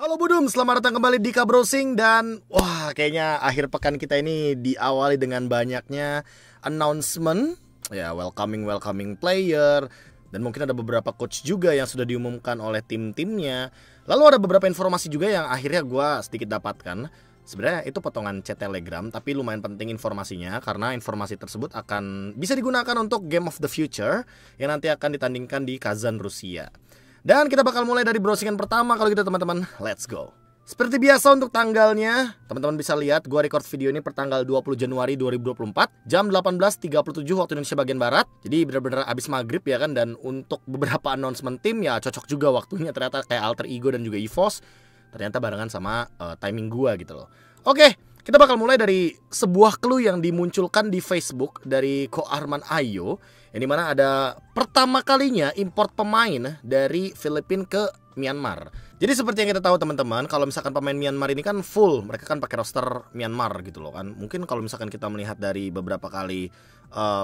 Halo Budum, selamat datang kembali di Kabrowsing. Dan wah, kayaknya akhir pekan kita ini diawali dengan banyaknya announcement. Ya, welcoming player. Dan mungkin ada beberapa coach juga yang sudah diumumkan oleh tim-timnya. Lalu ada beberapa informasi juga yang akhirnya gue sedikit dapatkan. Sebenarnya itu potongan chat Telegram, tapi lumayan penting informasinya karena informasi tersebut akan bisa digunakan untuk Game of the Future yang nanti akan ditandingkan di Kazan, Rusia. Dan kita bakal mulai dari browsingan pertama kalau gitu teman-teman. Let's go. Seperti biasa untuk tanggalnya, teman-teman bisa lihat gue record video ini per tanggal 20 Januari 2024 jam 18.37 waktu Indonesia bagian Barat. Jadi benar-benar abis maghrib ya kan. Dan untuk beberapa announcement tim ya cocok juga waktunya, ternyata kayak Alter Ego dan juga EVOS ternyata barengan sama timing gue gitu loh. Oke, kita bakal mulai dari sebuah clue yang dimunculkan di Facebook dari Ko Arman Ayo, yang dimana ada pertama kalinya import pemain dari Filipina ke Myanmar. Jadi seperti yang kita tahu teman-teman, kalau misalkan pemain Myanmar ini kan full, mereka kan pakai roster Myanmar gitu loh kan. Mungkin kalau misalkan kita melihat dari beberapa kali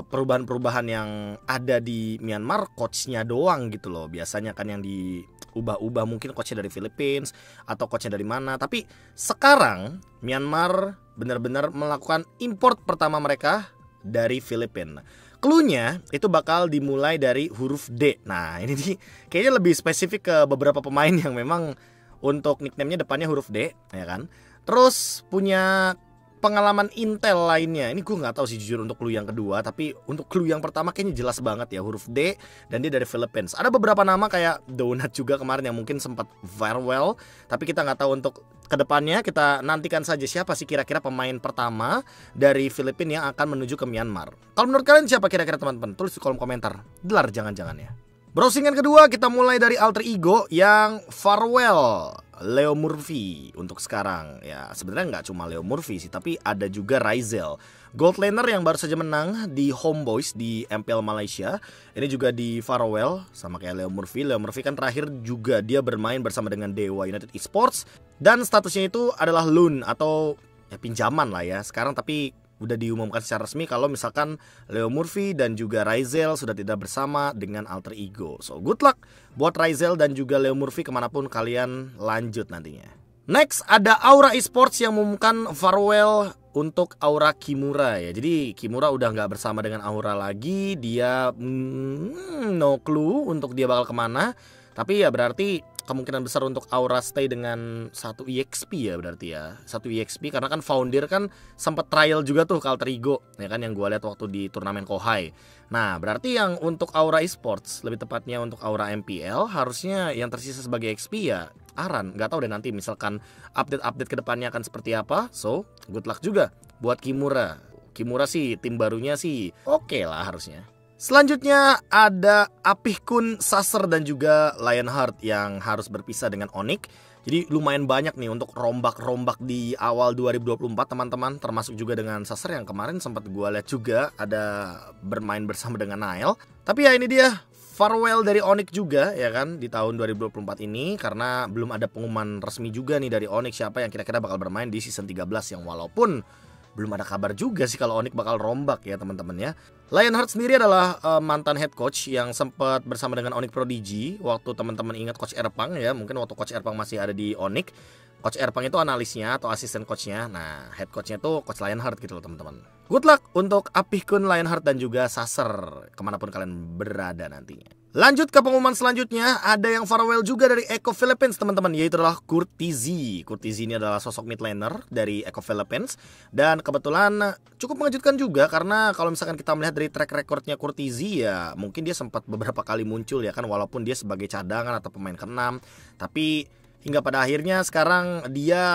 perubahan-perubahan yang ada di Myanmar, coachnya doang gitu loh. Biasanya kan yang diubah-ubah mungkin coachnya dari Philippines atau coachnya dari mana. Tapi sekarang Myanmar benar-benar melakukan import pertama mereka dari Filipina. Cluenya itu bakal dimulai dari huruf D. Nah ini nih kayaknya lebih spesifik ke beberapa pemain yang memang untuk nickname-nya depannya huruf D, ya kan. Terus punya pengalaman intel lainnya. Ini gue nggak tahu sih jujur untuk clue yang kedua, tapi untuk clue yang pertama kayaknya jelas banget ya, huruf D dan dia dari Philippines. Ada beberapa nama kayak Donut juga kemarin yang mungkin sempat viral, tapi kita nggak tahu untuk kedepannya. Kita nantikan saja siapa sih kira-kira pemain pertama dari Filipina yang akan menuju ke Myanmar. Kalau menurut kalian siapa kira-kira teman-teman? Tulis di kolom komentar. Delar jangan-jangan ya. Browsingan kedua kita mulai dari Alter Ego yang farewell Leo Murphy untuk sekarang. Ya sebenarnya nggak cuma Leo Murphy sih, tapi ada juga Raizel, gold laner yang baru saja menang di Homeboys di MPL Malaysia. Ini juga di farewell sama kayak Leo Murphy. Leo Murphy kan terakhir juga dia bermain bersama dengan Dewa United Esports dan statusnya itu adalah loan atau ya pinjaman lah ya sekarang, tapi udah diumumkan secara resmi kalau misalkan Leo Murphy dan juga Raizel sudah tidak bersama dengan Alter Ego. So good luck buat Raizel dan juga Leo Murphy kemanapun kalian lanjut nantinya. Next ada Aura Esports yang mengumumkan farewell untuk Aura Kimura ya. Jadi Kimura udah nggak bersama dengan Aura lagi. Dia no clue untuk dia bakal kemana. Tapi ya berarti kemungkinan besar untuk Aura stay dengan satu EXP ya berarti ya. Satu EXP karena kan founder kan sempat trial juga tuh ke Alter Ego ya kan, yang gue lihat waktu di turnamen Kohai. Nah berarti yang untuk Aura Esports, lebih tepatnya untuk Aura MPL, harusnya yang tersisa sebagai XP ya Aran. Gak tahu deh nanti misalkan update kedepannya akan seperti apa. So good luck juga buat Kimura. Kimura sih tim barunya sih oke lah harusnya. Selanjutnya ada Apihkun, Saser dan juga Lionheart yang harus berpisah dengan Onyx. Jadi lumayan banyak nih untuk rombak-rombak di awal 2024 teman-teman. Termasuk juga dengan Saser yang kemarin sempat gue lihat juga ada bermain bersama dengan Nail. Tapi ya ini dia farewell dari Onyx juga ya kan di tahun 2024 ini. Karena belum ada pengumuman resmi juga nih dari Onyx siapa yang kira-kira bakal bermain di season 13. Yang walaupun belum ada kabar juga sih kalau Onyx bakal rombak ya teman-teman ya. Lionheart sendiri adalah mantan head coach yang sempat bersama dengan Onyx Prodigy. Waktu teman-teman ingat Coach Erpang ya, mungkin waktu Coach Erpang masih ada di Onyx, Coach Erpang itu analisnya atau asisten coachnya. Nah head coachnya tuh Coach Lionheart gitu loh teman-teman. Good luck untuk Apihkun, Lionheart dan juga Saser kemanapun kalian berada nantinya. Lanjut ke pengumuman selanjutnya, ada yang farewell juga dari Echo Philippines teman-teman, yaitu adalah Kurtizi. Kurtizi ini adalah sosok mid laner dari Echo Philippines. Dan kebetulan cukup mengejutkan juga karena kalau misalkan kita melihat dari track recordnya Kurtizi ya mungkin dia sempat beberapa kali muncul ya kan, walaupun dia sebagai cadangan atau pemain ke-6. Tapi hingga pada akhirnya sekarang dia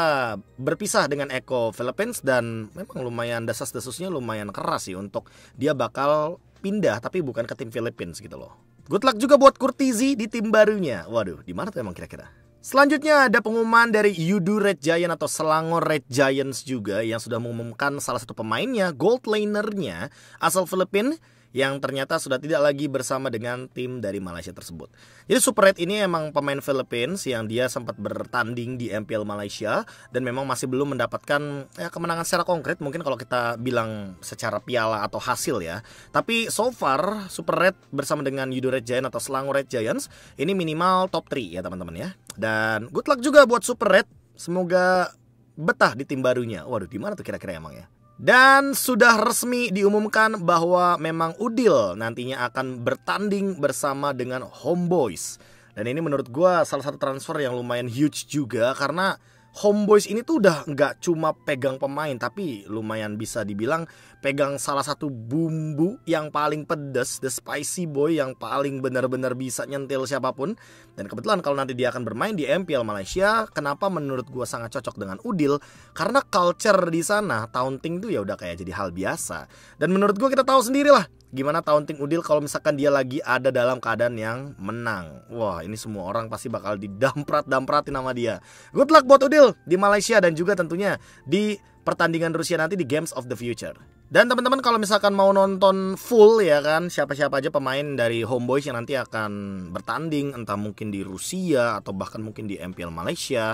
berpisah dengan Echo Philippines dan memang lumayan desas-desusnya lumayan keras sih untuk dia bakal pindah tapi bukan ke tim Philippines gitu loh. Good luck juga buat Kurtizi di tim barunya. Waduh, di mana tuh emang kira-kira? Selanjutnya ada pengumuman dari Yudu Red Giant atau Selangor Red Giants juga yang sudah mengumumkan salah satu pemainnya, gold lanernya asal Filipina yang ternyata sudah tidak lagi bersama dengan tim dari Malaysia tersebut. Jadi Super Red ini emang pemain Philippines yang dia sempat bertanding di MPL Malaysia dan memang masih belum mendapatkan kemenangan secara konkret, mungkin kalau kita bilang secara piala atau hasil ya. Tapi so far Super Red bersama dengan Yudo Red Giant atau Selangor Red Giants ini minimal top 3 ya teman-teman ya. Dan good luck juga buat Super Red, semoga betah di tim barunya. Waduh, di mana tuh kira-kira emang ya? Dan sudah resmi diumumkan bahwa memang Udil nantinya akan bertanding bersama dengan Homeboyz. Dan ini menurut gue salah satu transfer yang lumayan huge juga, karena Homeboyz ini tuh udah nggak cuma pegang pemain, tapi lumayan bisa dibilang pegang salah satu bumbu yang paling pedas, the spicy boy yang paling benar-benar bisa nyentil siapapun. Dan kebetulan kalau nanti dia akan bermain di MPL Malaysia, kenapa menurut gue sangat cocok dengan Udil? Karena culture di sana taunting tuh ya udah kayak jadi hal biasa. Dan menurut gue kita tahu sendiri lah gimana taunting Udil kalau misalkan dia lagi ada dalam keadaan yang menang. Wah, ini semua orang pasti bakal didamprat-dampratin sama dia. Good luck buat Udil di Malaysia dan juga tentunya di pertandingan Rusia nanti di Games of the Future. Dan teman-teman kalau misalkan mau nonton full ya kan, siapa-siapa aja pemain dari Homeboyz yang nanti akan bertanding, entah mungkin di Rusia atau bahkan mungkin di MPL Malaysia,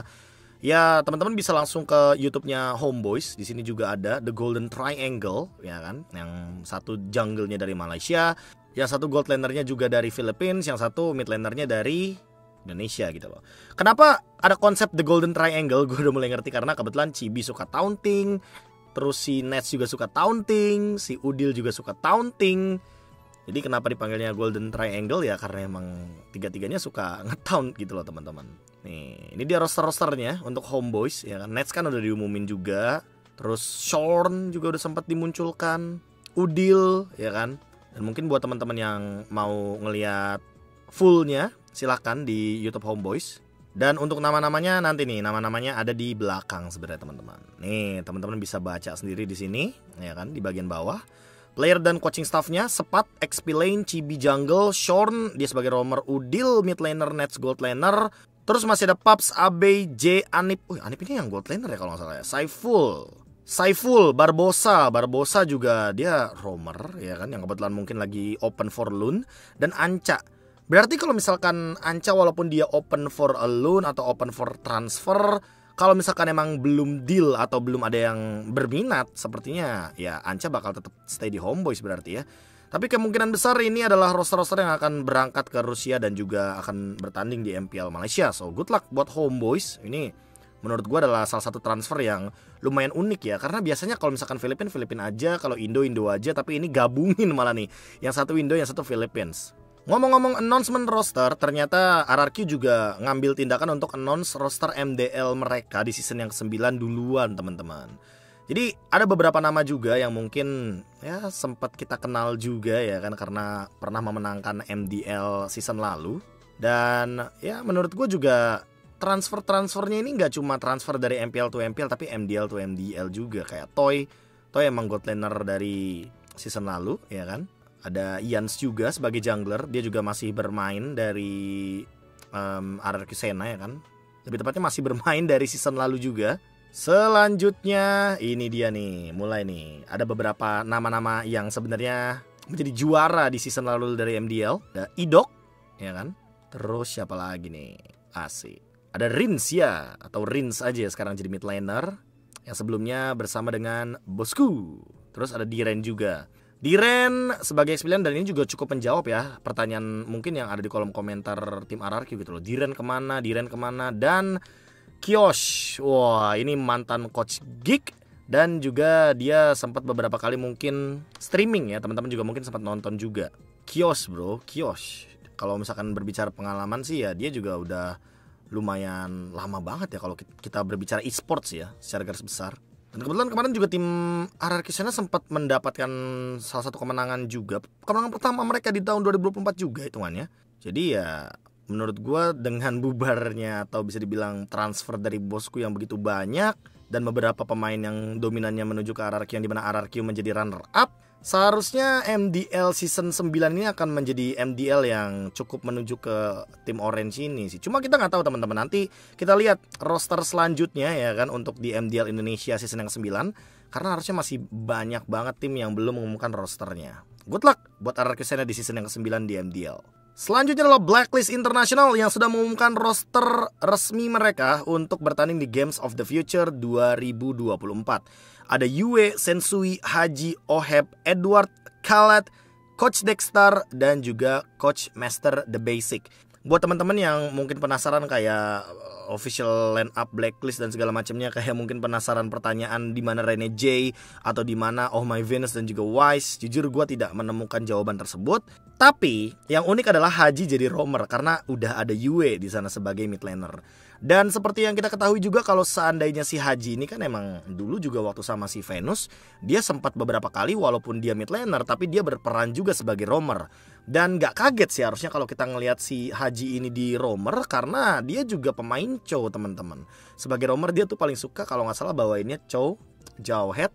ya teman-teman bisa langsung ke YouTube-nya Homeboyz. Di sini juga ada The Golden Triangle ya kan, yang satu jungle-nya dari Malaysia, yang satu gold laner-nya juga dari Philippines, yang satu mid laner-nya dari Indonesia gitu loh. Kenapa ada konsep The Golden Triangle? Gue udah mulai ngerti karena kebetulan Chibi suka taunting, terus si Nets juga suka taunting, si Udil juga suka taunting. Jadi kenapa dipanggilnya Golden Triangle ya karena emang tiga-tiganya suka ngetaunt gitu loh teman-teman. Nih, ini dia roster-rosternya untuk Homeboyz ya kan. Nets kan udah diumumin juga. Terus Shorn juga udah sempat dimunculkan, Udil ya kan. Dan mungkin buat teman-teman yang mau ngelihat fullnya silahkan di YouTube Homeboyz. Dan untuk nama-namanya nanti nih, nama-namanya ada di belakang sebenarnya teman-teman. Nih, teman-teman bisa baca sendiri di sini, ya kan, di bagian bawah. Player dan coaching staffnya: Sepat, XP Lane, Chibi Jungle, Shorn, dia sebagai roamer, Udil, mid laner, Nets gold laner. Terus masih ada Paps, Abe, J, Anip. Anip ini yang gold laner ya kalau nggak salah ya. Saiful, Barbosa juga dia roamer, ya kan, yang kebetulan mungkin lagi open for loan. Dan Anca. Berarti kalau misalkan Anca walaupun dia open for a loan atau open for transfer, kalau misalkan emang belum deal atau belum ada yang berminat, sepertinya ya Anca bakal tetap stay di Homeboyz berarti ya. Tapi kemungkinan besar ini adalah roster-roster yang akan berangkat ke Rusia dan juga akan bertanding di MPL Malaysia. So good luck buat Homeboyz. Ini menurut gue adalah salah satu transfer yang lumayan unik ya. Karena biasanya kalau misalkan Filipina aja, kalau Indo aja, tapi ini gabungin malah nih. Yang satu Indo, yang satu Philippines. Ngomong-ngomong announcement roster, ternyata RRQ juga ngambil tindakan untuk announce roster MDL mereka di season yang ke-9 duluan teman-teman. Jadi ada beberapa nama juga yang mungkin ya sempat kita kenal juga ya kan, karena pernah memenangkan MDL season lalu. Dan ya menurut gue juga transfernya ini gak cuma transfer dari MPL to MPL, tapi MDL to MDL juga. Kayak Toy emang god laner dari season lalu ya kan. Ada Ians juga sebagai jungler, dia juga masih bermain dari RRQ Sena ya kan. Lebih tepatnya masih bermain dari season lalu juga. Selanjutnya ini dia nih, mulai nih. Ada beberapa nama-nama yang sebenarnya menjadi juara di season lalu dari MDL. Ada Idok ya kan. Terus siapa lagi nih? Asik. Ada Rinsia atau Rins aja sekarang jadi mid laner, yang sebelumnya bersama dengan Bosku. Terus ada Diren juga. Diren sebagai XP Lane, dan ini juga cukup menjawab ya pertanyaan mungkin yang ada di kolom komentar tim RRQ gitu loh. Diren kemana, dan Kiosh. Wah, ini mantan coach Geek. Dan juga dia sempat beberapa kali mungkin streaming ya, teman-teman juga mungkin sempat nonton juga. Kiosh bro, Kiosh. Kalau misalkan berbicara pengalaman sih ya, dia juga udah lumayan lama banget ya kalau kita berbicara e-sports ya secara garis besar. Dan kebetulan kemarin juga tim RRQ Sena sempat mendapatkan salah satu kemenangan juga. Kemenangan pertama mereka di tahun 2024 juga hitungannya. Jadi ya menurut gue dengan bubarnya atau bisa dibilang transfer dari Bosku yang begitu banyak, dan beberapa pemain yang dominannya menuju ke RRQ, yang dimana RRQ menjadi runner up, seharusnya MDL season 9 ini akan menjadi MDL yang cukup menuju ke tim Orange ini sih. Cuma kita nggak tahu teman-teman, nanti kita lihat roster selanjutnya ya kan untuk di MDL Indonesia season yang ke-9, karena harusnya masih banyak banget tim yang belum mengumumkan rosternya. good luck buat RRQ Senna di season yang ke-9 di MDL. Selanjutnya adalah Blacklist International yang sudah mengumumkan roster resmi mereka untuk bertanding di Games of the Future 2024. Ada Yue, Sensui, Haji, Oheb, Edward, Khaled, Coach Dexter, dan juga Coach Master The Basic. Buat teman-teman yang mungkin penasaran kayak official line up Blacklist dan segala macamnya, kayak mungkin penasaran pertanyaan di mana Rene J atau di mana Oh My Venus dan juga Wise, jujur gue tidak menemukan jawaban tersebut. Tapi yang unik adalah Haji jadi roamer karena udah ada Yue di sana sebagai mid laner. Dan seperti yang kita ketahui juga kalau seandainya si Haji ini kan emang dulu juga waktu sama si Venus, dia sempat beberapa kali walaupun dia mid laner tapi dia berperan juga sebagai roamer. Dan gak kaget sih harusnya kalau kita ngelihat si Haji ini di roamer karena dia juga pemain Chow teman-teman. Sebagai roamer dia tuh paling suka kalau gak salah bawainnya Chow, Jawhead,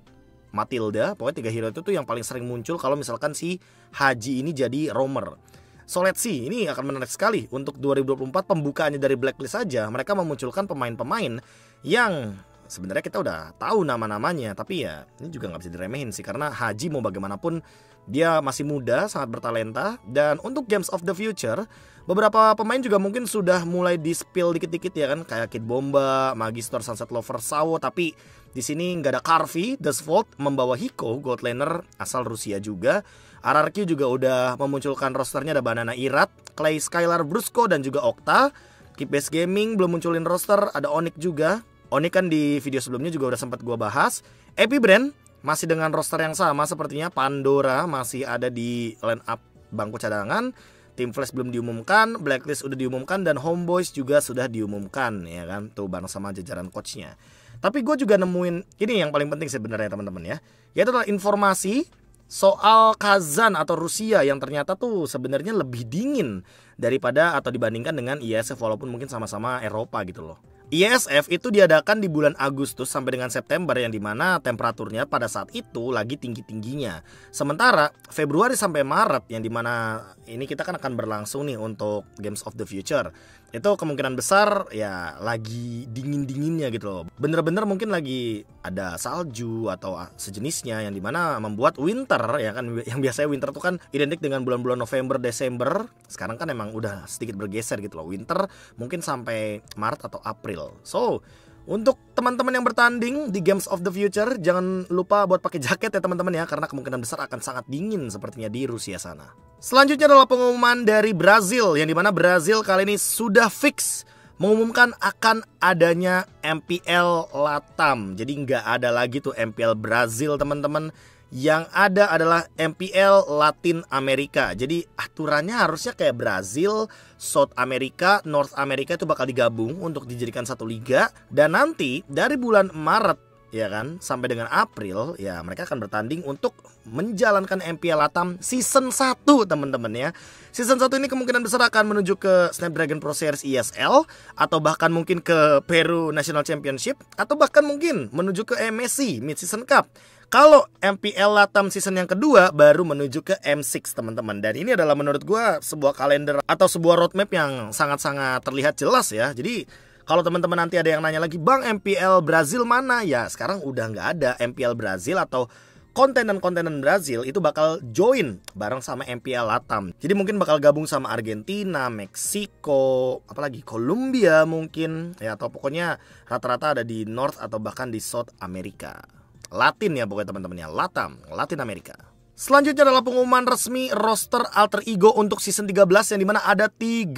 Matilda. Pokoknya 3 hero itu tuh yang paling sering muncul kalau misalkan si Haji ini jadi roamer. So let's see, ini akan menarik sekali. Untuk 2024 pembukaannya dari Blacklist saja mereka memunculkan pemain-pemain yang sebenarnya kita udah tahu nama-namanya. Tapi ya ini juga gak bisa diremehin sih karena Haji mau bagaimanapun dia masih muda, sangat bertalenta. Dan untuk Games of the Future beberapa pemain juga mungkin sudah mulai di-spill dikit-dikit ya kan, kayak Kid Bomba, Magister, Sunset Lover, Sawo. Tapi di sini nggak ada Carvi, Dustvolt membawa Hiko, gold laner asal Rusia juga. RRQ juga udah memunculkan rosternya, ada Banana Irat, Clay, Skylar, Brusco, dan juga Okta. Keepbase Gaming belum munculin roster, ada Onyx juga. Onyx kan di video sebelumnya juga udah sempat gua bahas. Epi Brand masih dengan roster yang sama sepertinya. Pandora masih ada di line up bangku cadangan. Team Flash belum diumumkan, Blacklist udah diumumkan, dan Homeboys juga sudah diumumkan ya kan, tuh bareng sama jajaran coachnya. Tapi gue juga nemuin ini yang paling penting sebenarnya teman-teman ya, yaitu adalah informasi soal Kazan atau Rusia yang ternyata tuh sebenarnya lebih dingin daripada atau dibandingkan dengan ISF walaupun mungkin sama-sama Eropa gitu loh. ISF itu diadakan di bulan Agustus sampai dengan September yang dimana temperaturnya pada saat itu lagi tinggi-tingginya. Sementara Februari sampai Maret yang dimana ini kita kan akan berlangsung nih untuk Games of the Future. Itu kemungkinan besar ya lagi dingin-dinginnya gitu loh. Bener-bener mungkin lagi ada salju atau sejenisnya yang dimana membuat winter ya kan. Yang biasanya winter tuh kan identik dengan bulan-bulan November, Desember. Sekarang kan emang udah sedikit bergeser gitu loh. Winter mungkin sampai Maret atau April. So, untuk teman-teman yang bertanding di Games of the Future, jangan lupa buat pakai jaket ya teman-teman ya, karena kemungkinan besar akan sangat dingin sepertinya di Rusia sana. Selanjutnya adalah pengumuman dari Brazil, yang dimana Brazil kali ini sudah fix mengumumkan akan adanya MPL Latam. Jadi nggak ada lagi tuh MPL Brazil teman-teman. Yang ada adalah MPL Latin Amerika. Jadi aturannya harusnya kayak Brazil, South America, North America itu bakal digabung untuk dijadikan satu liga. Dan nanti dari bulan Maret ya kan sampai dengan April ya mereka akan bertanding untuk menjalankan MPL Latam season 1 teman-teman ya. Season 1 ini kemungkinan besar akan menuju ke Snapdragon Pro Series ESL atau bahkan mungkin ke Peru National Championship atau bahkan mungkin menuju ke MSC Mid Season Cup. Kalau MPL Latam season yang kedua baru menuju ke M6 teman-teman. Dan ini adalah menurut gue sebuah kalender atau sebuah roadmap yang sangat-sangat terlihat jelas ya. Jadi kalau teman-teman nanti ada yang nanya lagi, Bang MPL Brazil mana? Ya sekarang udah nggak ada MPL Brazil atau kontenan-kontenan Brazil itu bakal join bareng sama MPL Latam. Jadi mungkin bakal gabung sama Argentina, Meksiko, apalagi Kolombia mungkin. Ya atau pokoknya rata-rata ada di North atau bahkan di South America. Latin ya pokoknya teman-teman ya, Latam, Latin Amerika. Selanjutnya adalah pengumuman resmi roster Alter Ego untuk season 13 yang dimana ada 13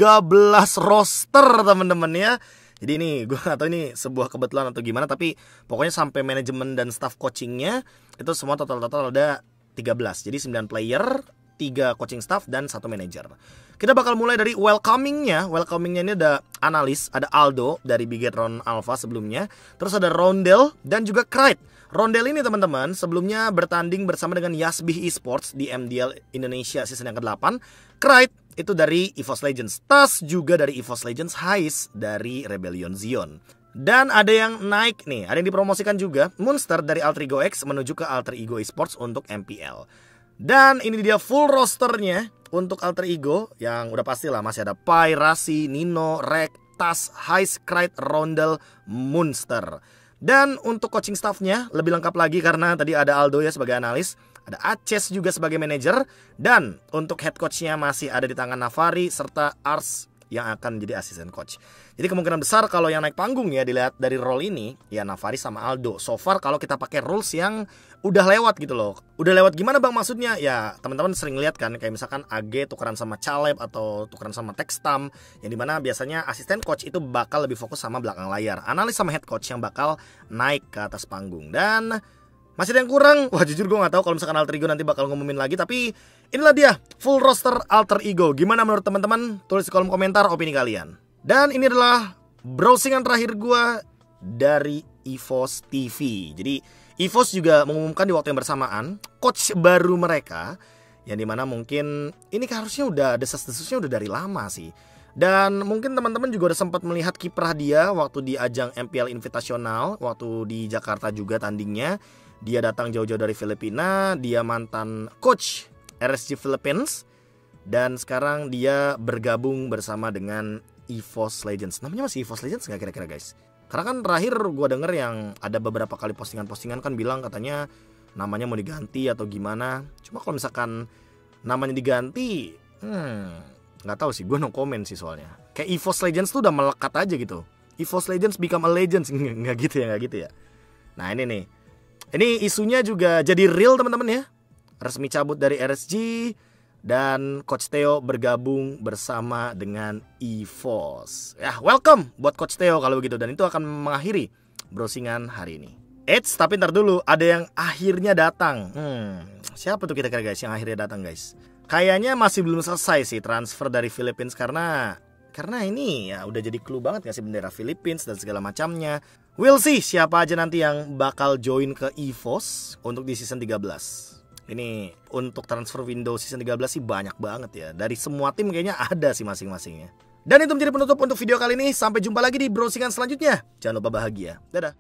roster teman-teman ya. Jadi ini gue gak tahu ini sebuah kebetulan atau gimana, tapi pokoknya sampai manajemen dan staff coachingnya itu semua total ada 13. Jadi 9 player, 3 coaching staff dan 1 manajer. Kita bakal mulai dari welcomingnya. Welcomingnya ini ada analis, ada Aldo dari Bigetron Alpha sebelumnya. Terus ada Rondel dan juga Krite. Rondel ini teman-teman sebelumnya bertanding bersama dengan Yasbih Esports di MDL Indonesia season yang ke-8. Krite itu dari EVOS Legends, Tas juga dari EVOS Legends, Hais dari Rebellion Zion. Dan ada yang naik nih, ada yang dipromosikan juga, Monster dari Alter Ego X menuju ke Alter Ego Esports untuk MPL. Dan ini dia full rosternya untuk Alter Ego yang udah pasti lah masih ada Pai, Rasi, Nino, Rek, Tas, Hais, Krite, Rondel, Monster. Dan untuk coaching staffnya lebih lengkap lagi karena tadi ada Aldo ya sebagai analis. ada Aces juga sebagai manajer, dan untuk head coachnya masih ada di tangan Navari serta Ars yang akan menjadi asisten coach. Jadi kemungkinan besar kalau yang naik panggung ya dilihat dari role ini ya Navari sama Aldo. So far kalau kita pakai rules yang udah lewat gitu loh. Udah lewat gimana bang maksudnya? Ya teman-teman sering lihat kan kayak misalkan AG tukeran sama Caleb atau tukeran sama Textam, yang dimana biasanya asisten coach itu bakal lebih fokus sama belakang layar. Analis sama head coach yang bakal naik ke atas panggung. Dan masih ada yang kurang. Wah jujur gue gak tahu kalau misalkan Alter Ego nanti bakal ngumumin lagi. Tapi inilah dia full roster Alter Ego. Gimana menurut teman-teman? Tulis di kolom komentar opini kalian. Dan ini adalah browsingan terakhir gue dari EVOS TV. Jadi EVOS juga mengumumkan di waktu yang bersamaan coach baru mereka, yang dimana mungkin ini harusnya udah desas-desusnya udah dari lama sih. Dan mungkin teman-teman juga udah sempat melihat kiprah dia waktu di ajang MPL Invitational, waktu di Jakarta juga tandingnya. Dia datang jauh-jauh dari Filipina, dia mantan coach RSG Philippines, dan sekarang dia bergabung bersama dengan EVOS Legends. Namanya masih EVOS Legends nggak kira-kira guys? Karena kan terakhir gue denger yang ada beberapa kali postingan-postingan kan bilang katanya namanya mau diganti atau gimana. Cuma kalau misalkan namanya diganti, nggak tahu sih, gue no comment sih soalnya. Kayak EVOS Legends tuh udah melekat aja gitu. EVOS Legends become a legends, nggak gitu ya. Nah ini nih. Ini isunya juga jadi real teman-teman ya. Resmi cabut dari RSG dan Coach Theo bergabung bersama dengan EVOS. Ya, welcome buat Coach Theo kalau begitu, dan itu akan mengakhiri browsingan hari ini. Eits, tapi ntar dulu ada yang akhirnya datang. Siapa tuh kira-kira guys yang akhirnya datang guys? Kayaknya masih belum selesai sih transfer dari Philippines karena ini ya udah jadi clue banget gak sih bendera Philippines dan segala macamnya. We'll see siapa aja nanti yang bakal join ke EVOS untuk di season 13. Ini untuk transfer window season 13 sih banyak banget ya. Dari semua tim kayaknya ada sih masing-masingnya. Dan itu menjadi penutup untuk video kali ini. Sampai jumpa lagi di browsingan selanjutnya. Jangan lupa bahagia. Dadah.